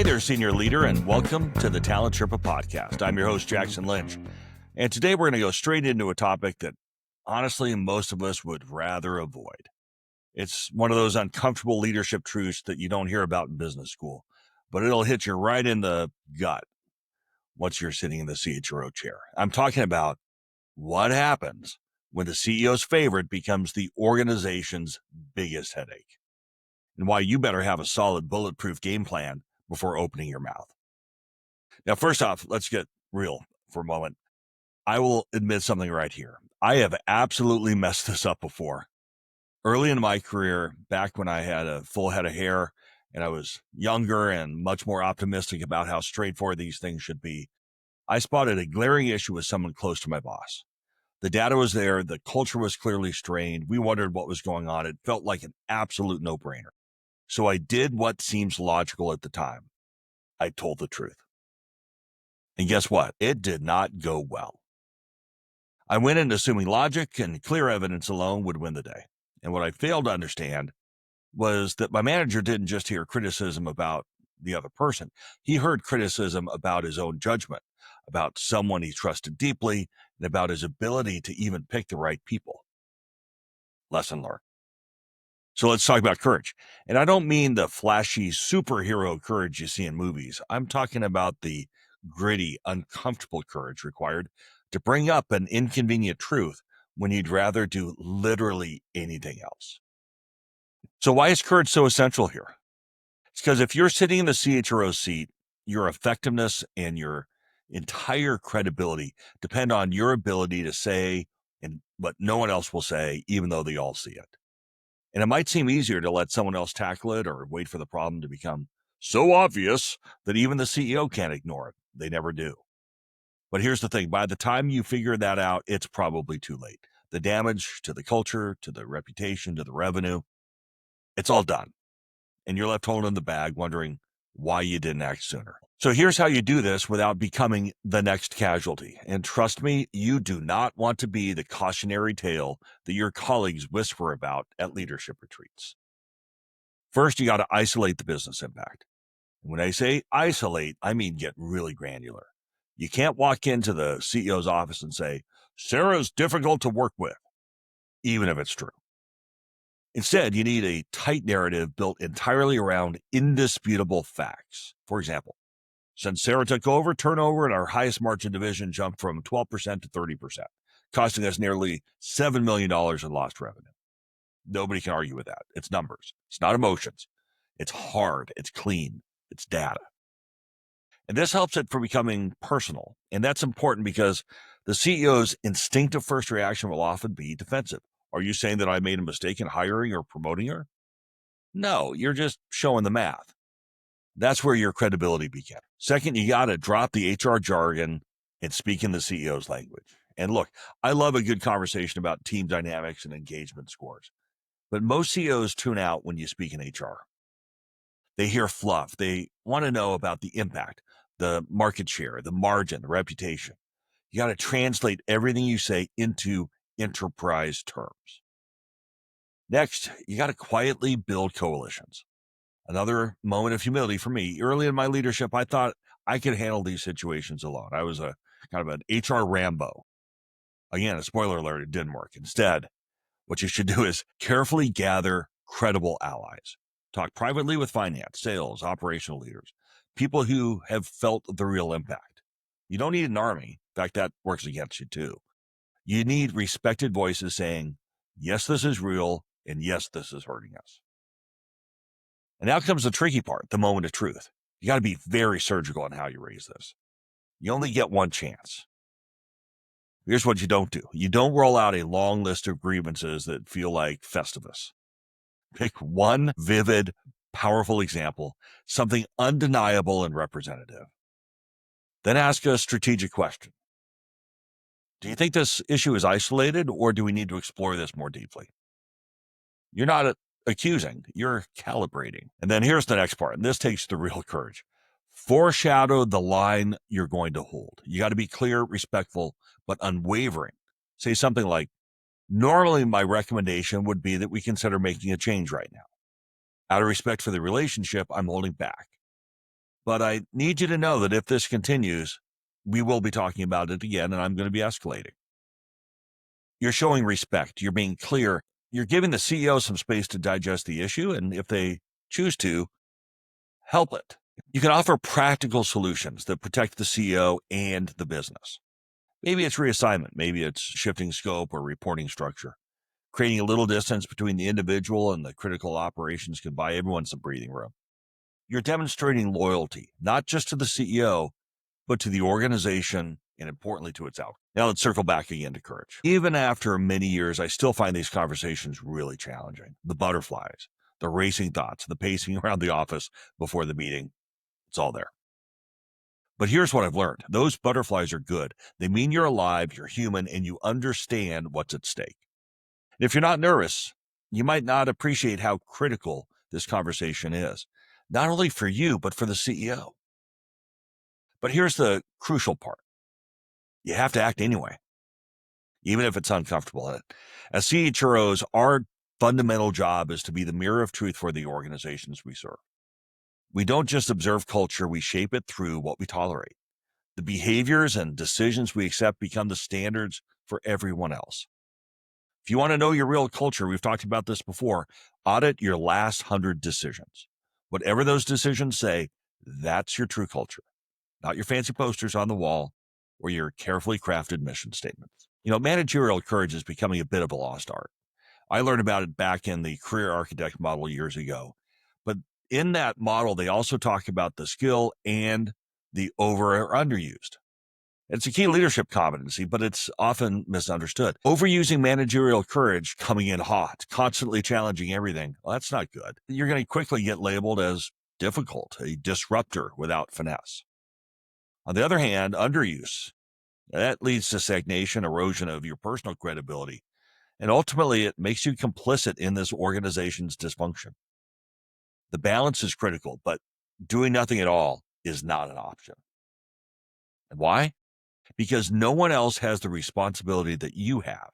there, senior leader, and welcome to the Talent Sherpa podcast. I'm your host, Jackson Lynch. And today we're going to go straight into a topic that honestly most of us would rather avoid. It's one of those uncomfortable leadership truths that you don't hear about in business school, but it'll hit you right in the gut once you're sitting in the CHRO chair. I'm talking about what happens when the CEO's favorite becomes the organization's biggest headache, and why you better have a solid bulletproof game plan before opening your mouth. Now, first off, let's get real for a moment. I will admit something right here. I have absolutely messed this up before. Early in my career, back when I had a full head of hair and I was younger and much more optimistic about how straightforward these things should be, I spotted a glaring issue with someone close to my boss. The data was there. The culture was clearly strained. We wondered what was going on. It felt like an absolute no-brainer. So I did what seems logical at the time. I told the truth. And guess what? It did not go well. I went in assuming logic and clear evidence alone would win the day. And what I failed to understand was that my manager didn't just hear criticism about the other person. He heard criticism about his own judgment, about someone he trusted deeply, and about his ability to even pick the right people. Lesson learned. So let's talk about courage. And I don't mean the flashy superhero courage you see in movies. I'm talking about the gritty, uncomfortable courage required to bring up an inconvenient truth when you'd rather do literally anything else. So why is courage so essential here? It's because if you're sitting in the CHRO seat, your effectiveness and your entire credibility depend on your ability to say and what no one else will say, even though they all see it. And it might seem easier to let someone else tackle it or wait for the problem to become so obvious that even the CEO can't ignore it. They never do. But here's the thing. By the time you figure that out, it's probably too late. The damage to the culture, to the reputation, to the revenue, it's all done. And you're left holding the bag wondering why you didn't act sooner. So here's how you do this without becoming the next casualty. And trust me, you do not want to be the cautionary tale that your colleagues whisper about at leadership retreats. First, you got to isolate the business impact. And when I say isolate, I mean get really granular. You can't walk into the CEO's office and say, Sarah's difficult to work with, even if it's true. Instead, you need a tight narrative built entirely around indisputable facts. For example, since Sarah took over, turnover in our highest margin division jumped from 12% to 30%, costing us nearly $7 million in lost revenue. Nobody can argue with that. It's numbers. It's not emotions. It's hard. It's clean. It's data. And this helps it from becoming personal. And that's important because the CEO's instinctive first reaction will often be defensive. Are you saying that I made a mistake in hiring or promoting her? No, you're just showing the math. That's where your credibility begins. Second, you got to drop the HR jargon and speak in the CEO's language. And look, I love a good conversation about team dynamics and engagement scores. But most CEOs tune out when you speak in HR. They hear fluff. They want to know about the impact, the market share, the margin, the reputation. You got to translate everything you say into enterprise terms. Next, you got to quietly build coalitions. Another moment of humility for me. Early in my leadership, I thought I could handle these situations alone. I was a kind of an HR Rambo. Again, a spoiler alert, it didn't work. Instead, what you should do is carefully gather credible allies. Talk privately with finance, sales, operational leaders, people who have felt the real impact. You don't need an army. In fact, that works against you too. You need respected voices saying, yes, this is real, and yes, this is hurting us. And now comes the tricky part, the moment of truth. You got to be very surgical on how you raise this. You only get one chance. Here's what you don't do. You don't roll out a long list of grievances that feel like Festivus. Pick one vivid, powerful example, something undeniable and representative. Then ask a strategic question. Do you think this issue is isolated, or do we need to explore this more deeply? You're not accusing, you're calibrating. And then here's the next part, and this takes the real courage. Foreshadow the line you're going to hold. You got to be clear, respectful, but unwavering. Say something like, normally my recommendation would be that we consider making a change right now. Out of respect for the relationship, I'm holding back. But I need you to know that if this continues, we will be talking about it again, and I'm going to be escalating. You're showing respect. You're being clear. You're giving the CEO some space to digest the issue, and if they choose to, help it. You can offer practical solutions that protect the CEO and the business. Maybe it's reassignment. Maybe it's shifting scope or reporting structure. Creating a little distance between the individual and the critical operations can buy everyone some breathing room. You're demonstrating loyalty, not just to the CEO, but to the organization and importantly to its outcome. Now let's circle back again to courage. Even after many years, I still find these conversations really challenging. The butterflies, the racing thoughts, the pacing around the office before the meeting, it's all there. But here's what I've learned. Those butterflies are good. They mean you're alive, you're human, and you understand what's at stake. And if you're not nervous, you might not appreciate how critical this conversation is, not only for you, but for the CEO. But here's the crucial part. You have to act anyway, even if it's uncomfortable. As CHROs, our fundamental job is to be the mirror of truth for the organizations we serve. We don't just observe culture, we shape it through what we tolerate. The behaviors and decisions we accept become the standards for everyone else. If you want to know your real culture, we've talked about this before, audit your last 100 decisions. Whatever those decisions say, that's your true culture, not your fancy posters on the wall or your carefully crafted mission statements. Managerial courage is becoming a bit of a lost art. I learned about it back in the career architect model years ago. But in that model, they also talk about the skill and the over or underused. It's a key leadership competency, but it's often misunderstood. Overusing managerial courage, coming in hot, constantly challenging everything, well, that's not good. You're going to quickly get labeled as difficult, a disruptor without finesse. On the other hand, underuse, that leads to stagnation, erosion of your personal credibility, and ultimately it makes you complicit in this organization's dysfunction. The balance is critical, but doing nothing at all is not an option. And why? Because no one else has the responsibility that you have.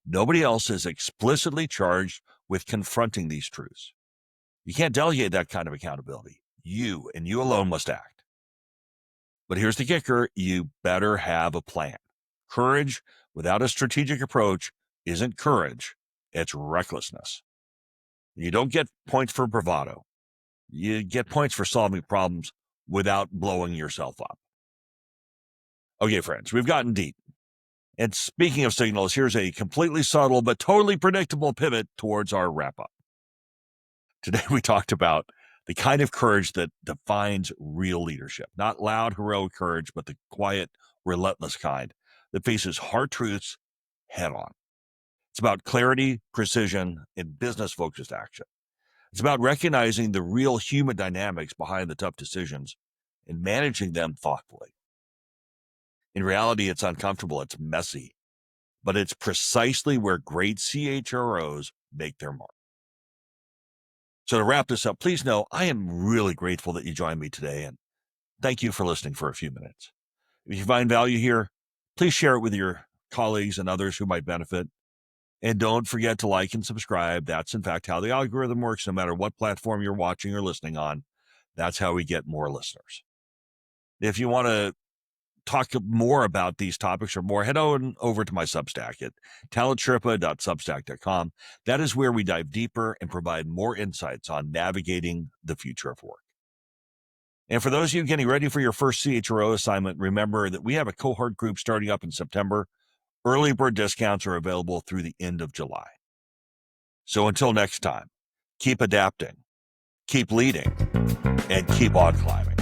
Nobody else is explicitly charged with confronting these truths. You can't delegate that kind of accountability. You and you alone must act. But here's the kicker. You better have a plan. Courage without a strategic approach isn't courage. It's recklessness. You don't get points for bravado. You get points for solving problems without blowing yourself up. Okay, friends, we've gotten deep. And speaking of signals, here's a completely subtle but totally predictable pivot towards our wrap-up. Today we talked about the kind of courage that defines real leadership. Not loud, heroic courage, but the quiet, relentless kind that faces hard truths head-on. It's about clarity, precision, and business-focused action. It's about recognizing the real human dynamics behind the tough decisions and managing them thoughtfully. In reality, it's uncomfortable, it's messy, but it's precisely where great CHROs make their mark. So to wrap this up, please know I am really grateful that you joined me today, and thank you for listening for a few minutes. If you find value here, please share it with your colleagues and others who might benefit. And don't forget to like and subscribe. That's, in fact, how the algorithm works, no matter what platform you're watching or listening on. That's how we get more listeners. If you want to talk more about these topics or more, head on over to my Substack at talentsherpa.substack.com. That is where we dive deeper and provide more insights on navigating the future of work. And for those of you getting ready for your first CHRO assignment, remember that we have a cohort group starting up in September. Early bird discounts are available through the end of July. So until next time, keep adapting, keep leading, and keep on climbing.